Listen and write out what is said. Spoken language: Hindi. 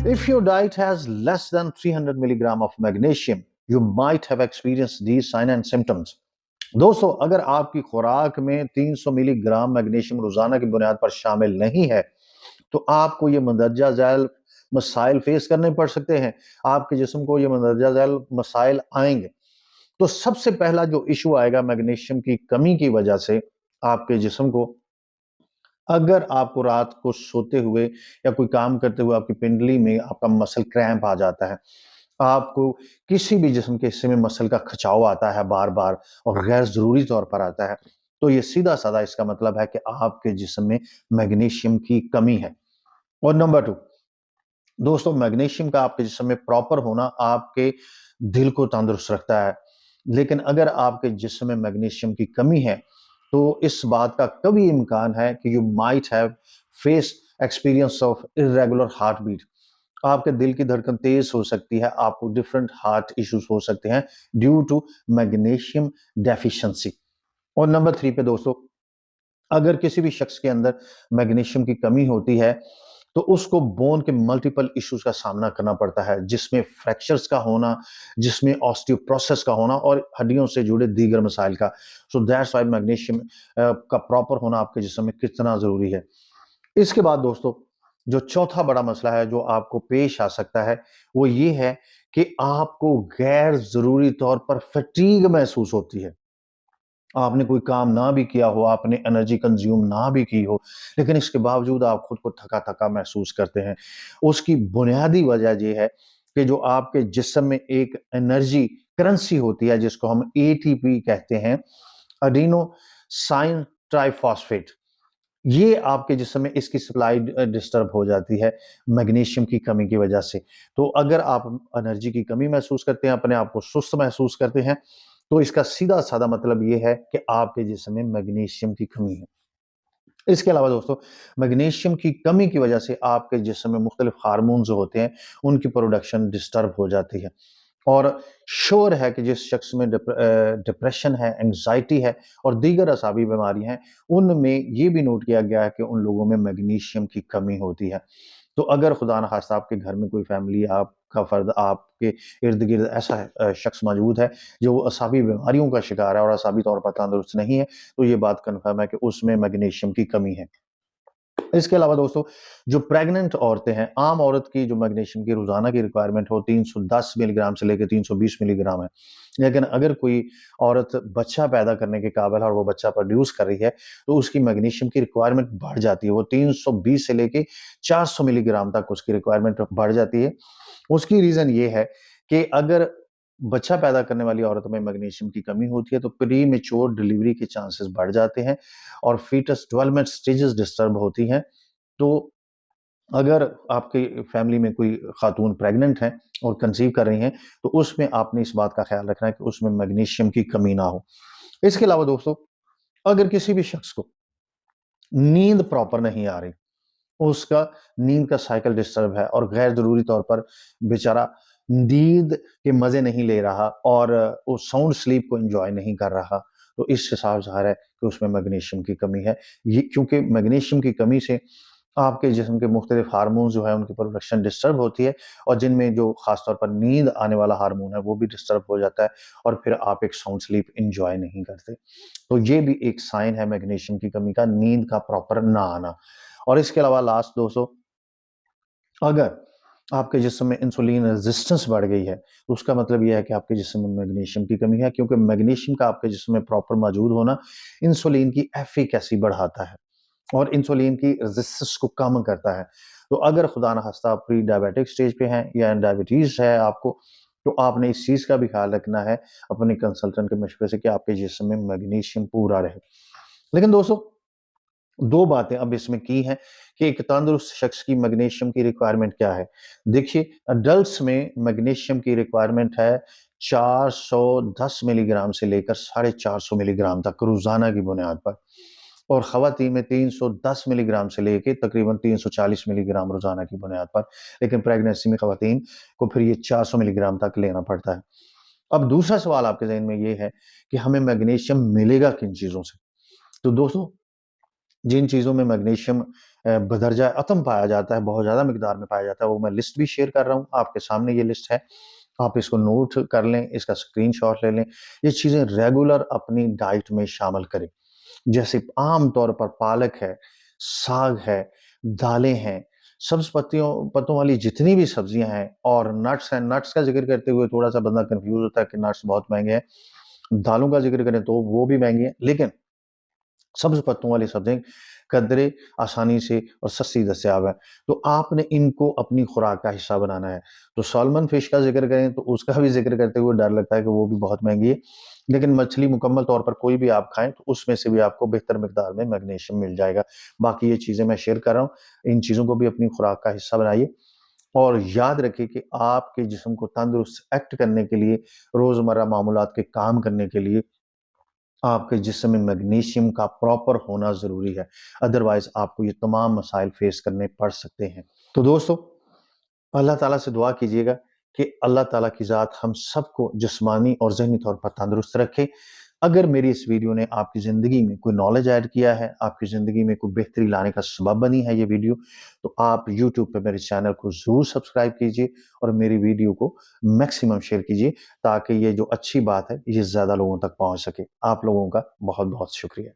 If your diet has less than 300 milligram of magnesium, you might have experienced these signs and symptoms. दोस्तों, अगर आपकी खुराक में 300 मिलीग्राम मैग्नीशियम रोजाना की बुनियाद पर शामिल नहीं है, तो आपको ये मंदरजा झैल मसाइल फेस करने पड़ सकते हैं। आपके जिस्म को ये मंदरजा झैल मसाइल आएंगे। तो सबसे पहला जो इशू आएगा मैग्नीशियम की कमी की वजह से आपके जिस्म को, अगर आपको रात को सोते हुए या कोई काम करते हुए आपकी पिंडली में आपका मसल क्रैम्प आ जाता है, आपको किसी भी जिस्म के हिस्से में मसल का खिंचाव आता है बार बार और गैर जरूरी तौर पर आता है, तो ये सीधा साधा इसका मतलब है कि आपके जिस्म में मैग्नीशियम की कमी है। और नंबर टू, दोस्तों, मैग्नीशियम का आपके जिस्म में प्रॉपर होना आपके दिल को तंदुरुस्त रखता है। लेकिन अगर आपके जिस्म में मैग्नीशियम की कमी है, तो इस बात का कभी इम्कान है कि you might have face experience of irregular heart beat. आपके दिल की धड़कन तेज हो सकती है, आपको डिफरेंट हार्ट इश्यूज हो सकते हैं ड्यू टू मैग्नीशियम डेफिशिएंसी। और नंबर थ्री पे दोस्तों, अगर किसी भी शख्स के अंदर मैग्नीशियम की कमी होती है, तो उसको बोन के मल्टीपल इश्यूज का सामना करना पड़ता है, जिसमें फ्रैक्चर्स का होना, जिसमें ऑस्टियोप्रोसिस का होना और हड्डियों से जुड़े दीगर मसाइल का। सो दैट्स व्हाई मैग्नीशियम का प्रॉपर होना आपके जिस्म में कितना जरूरी है। इसके बाद दोस्तों, जो चौथा बड़ा मसला है जो आपको पेश आ सकता है, वो ये है कि आपको गैर जरूरी तौर पर फटीग महसूस होती है। आपने कोई काम ना भी किया हो, आपने एनर्जी कंज्यूम ना भी की हो, लेकिन इसके बावजूद आप खुद को थका-थका महसूस करते हैं। उसकी बुनियादी वजह ये है कि जो आपके जिस्म में एक एनर्जी करेंसी होती है, जिसको हम एटीपी कहते हैं, एडिनोसाइन ट्राइफॉस्फेट, ये आपके जिस्म में इसकी सप्लाई डिस्टर्ब हो जाती है मैग्नीशियम की कमी की वजह से। तो अगर आप एनर्जी की कमी महसूस करते हैं, अपने आप को सुस्त महसूस करते हैं, तो इसका सीधा-साधा मतलब ये है कि आपके जिस्म में मैग्नीशियम की कमी है। इसके अलावा दोस्तों, मैग्नीशियम की कमी की वजह से आपके जिस्म में मुख्तलिफ हार्मोन्स जो होते हैं, उनकी प्रोडक्शन डिस्टर्ब हो जाती है। और श्योर है कि जिस शख्स में डिप्रेशन है, एंग्जायटी है और दीगर असाबी बीमारियां हैं, उनमें ये भी नोट किया गया है कि उन लोगों में मैग्नीशियम की कमी होती है। तो अगर खुदा न खास्ता आपके घर में कोई फैमिली, आपका फर्द, आपके इर्द गिर्द ऐसा शख्स मौजूद है जो असाबी बीमारियों का शिकार है और असाबी तौर पर तंदुरुस्त नहीं है, तो ये बात कन्फर्म है कि उसमें मैग्नीशियम की कमी है। इसके अलावा दोस्तों, जो प्रेग्नेंट औरतें हैं, आम औरत की जो मैग्नीशियम की रोजाना की रिक्वायरमेंट हो 310 मिलीग्राम से लेकर 320 मिलीग्राम है। लेकिन अगर कोई औरत बच्चा पैदा करने के काबिल है और वो बच्चा प्रोड्यूस कर रही है, तो उसकी मैग्नीशियम की रिक्वायरमेंट बढ़ जाती है। वो 320 से लेके 400 मिलीग्राम तक उसकी रिक्वायरमेंट बढ़ जाती है। उसकी रीजन ये है कि अगर बच्चा पैदा करने वाली औरतों में मैग्नीशियम की कमी होती है, तो प्री मैच्योर डिलीवरी के चांसेस बढ़ जाते हैं और फीटस डेवलपमेंट स्टेजेस डिस्टर्ब होती हैं। तो अगर आपकी फैमिली में कोई खातून प्रेग्नेंट है और कंसीव कर रही हैं, तो उसमें आपने इस बात का ख्याल रखना है कि उसमें मैग्नीशियम की कमी ना हो। इसके अलावा दोस्तों, अगर किसी भी शख्स को नींद प्रॉपर नहीं आ रही, उसका नींद का साइकिल डिस्टर्ब है और गैर ज़रूरी तौर पर बेचारा नींद के मज़े नहीं ले रहा और वो साउंड स्लीप को एन्जॉय नहीं कर रहा, तो इस हिसाब ज़ाहिर है कि उसमें मैग्नीशियम की कमी है। ये क्योंकि मैग्नीशियम की कमी से आपके जिस्म के मुख्तलिफ हार्मोन जो है उनकी प्रोडक्शन डिस्टर्ब होती है और जिनमें जो ख़ास तौर पर नींद आने वाला हार्मोन है वो भी डिस्टर्ब हो जाता है और फिर आप एक साउंड स्लीप एन्जॉय नहीं करते। तो ये भी एक साइन है मैग्नीशियम की कमी का, नींद का प्रॉपर ना आना। और इसके अलावा लास्ट दोस्तों, अगर आपके जिस्म में इंसुलिन रेजिस्टेंस बढ़ गई है, तो उसका मतलब ये है कि आपके जिस्म में मैग्नीशियम की कमी है, क्योंकि मैग्नीशियम का आपके जिस्म में प्रॉपर मौजूद होना इंसुलिन की एफिकेसी बढ़ाता है और इंसुलिन की रेजिस्टेंस को कम करता है। तो अगर खुदा न खास्ता आप प्री डायबिटिक स्टेज पे हैं या डायबिटीज है आपको, तो आपने इस चीज का भी ख्याल रखना है अपने कंसल्टेंट के मशवरे से कि आपके जिस्म में मैग्नीशियम पूरा रहे। लेकिन दोस्तों, दो बातें अब इसमें की हैं कि एक तंदुरुस्त शख्स की मैग्नीशियम की रिक्वायरमेंट क्या है। देखिए, अडल्ट्स में मैग्नीशियम की रिक्वायरमेंट है 410 मिलीग्राम से लेकर 450 मिलीग्राम तक रोजाना की बुनियाद पर, और खवातीन में 310 मिलीग्राम से लेके तकरीबन 340 मिलीग्राम रोजाना की बुनियाद पर। लेकिन प्रेगनेंसी में खवातीन को फिर ये 400 मिलीग्राम तक लेना पड़ता है। अब दूसरा सवाल आपके जहन में ये है कि हमें मैग्नीशियम मिलेगा किन चीजों से। तो दोस्तों, जिन चीज़ों में मैग्नीशियम बदरजा अतम पाया जाता है, बहुत ज़्यादा मिकदार में पाया जाता है, वो मैं लिस्ट भी शेयर कर रहा हूँ। आपके सामने ये लिस्ट है, आप इसको नोट कर लें, इसका स्क्रीनशॉट ले लें। ये चीज़ें रेगुलर अपनी डाइट में शामिल करें। जैसे आम तौर पर पालक है, साग है, दालें हैं, सब्ज़ पत्तों वाली जितनी भी सब्जियाँ हैं और नट्स हैं, नट्स का ज़िक्र करते हुए थोड़ा-सा बंदा कन्फ्यूज़ होता है कि नट्स बहुत महँगे हैं। दालों का ज़िक्र करें तो वो भी महँगी हैं, लेकिन सब्ज़ पत्तों वाली सब्ज़ी कदरे आसानी से और सस्ती दस्तयाब है। तो आपने इनको अपनी खुराक का हिस्सा बनाना है। तो सैल्मन फ़िश का ज़िक्र करें तो उसका भी ज़िक्र करते हुए डर लगता है कि वो भी बहुत महँगी है। लेकिन मछली मुकम्मल तौर पर कोई भी आप खाएँ तो उसमें से भी आपको बेहतर मिकदार में मैग्नीशियम मिल जाएगा। बाकी ये चीज़ें मैं शेयर कर रहा हूँ, इन चीज़ों को भी अपनी खुराक का हिस्सा बनाइए और याद रखिए कि आपके जिस्म को तंदुरुस्त एक्ट करने के लिए, रोज़मर्रा मामूलात के काम करने के लिए आपके जिस्म में मैग्नीशियम का प्रॉपर होना ज़रूरी है। अदरवाइज़ आपको ये तमाम मसाइल फ़ेस करने पड़ सकते हैं। तो दोस्तों, अल्लाह ताला से दुआ कीजिएगा कि अल्लाह ताला की ज़ात हम सबको जिस्मानी और ज़हनी तौर पर तंदुरुस्त रखे। अगर मेरी इस वीडियो ने आपकी ज़िंदगी में कोई नॉलेज ऐड किया है, आपकी ज़िंदगी में कोई बेहतरी लाने का सबब बनी है ये वीडियो, तो आप यूट्यूब पे मेरे चैनल को ज़रूर सब्सक्राइब कीजिए और मेरी वीडियो को मैक्सिमम शेयर कीजिए ताकि ये जो अच्छी बात है, ये ज़्यादा लोगों तक पहुँच सके। आप लोगों का बहुत-बहुत शुक्रिया।